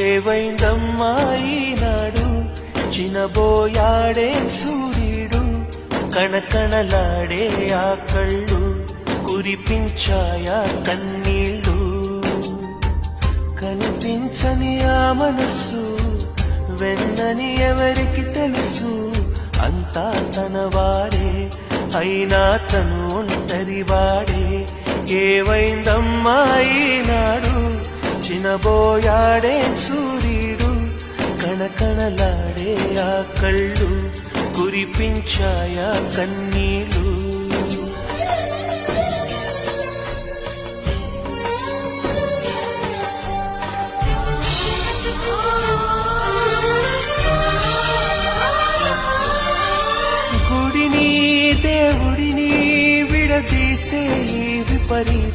ఏవైందమ్మా ఈనాడు చినబోయాడే సూర్యుడు కణకణలాడే ఆ కళ్ళు కురిపించాయా కన్నీళ్ళు కనిపించని ఆ మనసు వెన్నని ఎవరికి తెలుసు అంతా తన వాడే అయినా తను ఒంటరివాడే ఏవైందమ్మా ఈనాడు చినబోయాడే సూర్యుడు కణకణలాడే ఆ కళ్ళు కురిపించాయా కన్నీళ్ళు గుడిని దేవుడిని విడదీసే విపరీత